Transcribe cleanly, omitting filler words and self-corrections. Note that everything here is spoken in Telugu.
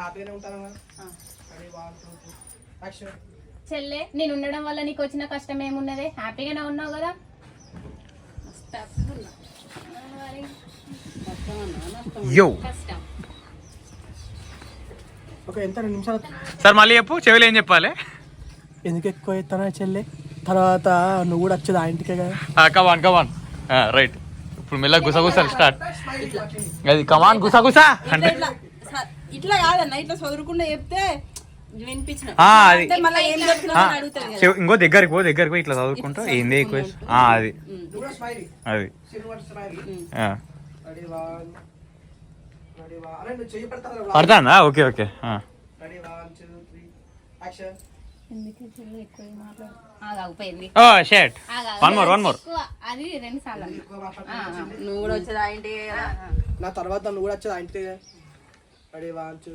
హ్యాపీగానే ఉంటాను కదా. Ready 1 2 3 action. చెల్లె నేను ఉండడం వల్ల నీకు వచ్చిన కష్టం ఏమున్నది? హ్యాపీగానే ఉన్నావు కదా. యో కష్టం ఓకే ఎంత 2 నిమిషాలు సార్ మళ్ళీ చెప్పు, చెవిలో ఏం చెప్పాలి? ఎందుకు ఎక్కువ ఎత్తానా చెల్లె? తర్వాత నువ్వు కూడా వచ్చేది ఆ ఇంటికే కదా. కమాన్ కమాన్ రైట్. ఇప్పుడు మెల్ల గుసగుసలు స్టార్ట్. అది కమాన్ గుసగుసా అంటే ఇట్లా కాదన్న, ఇట్లా చదువుకుండా చెప్తే వినిపించిన అది మళ్ళీ ఏం చెప్తున్నా అడుగుతారు కదా. ఇంకో దగ్గరికి పోయి ఇట్లా చదువుకుంటా ఏంది ఎక్కువ అది అది రెడీ 1 రెడీ 1 అరే నువ్వు చెయ్యి పెడతారా? పడతాందా? Okay okay ready 1 2 3 action. ఎందుకు చెల్లె ఎక్కువ మాట్లాడు? ఆగిపోయింది. షర్ట్ వన్ మోర్ అది 2 సార్లు. నువ్వు కూడా వచ్చేది ఆ ఇంటికి కదా. నా తర్వాత నువ్వు కూడా వచ్చేది ఆ ఇంటికే. రెడీ 1 2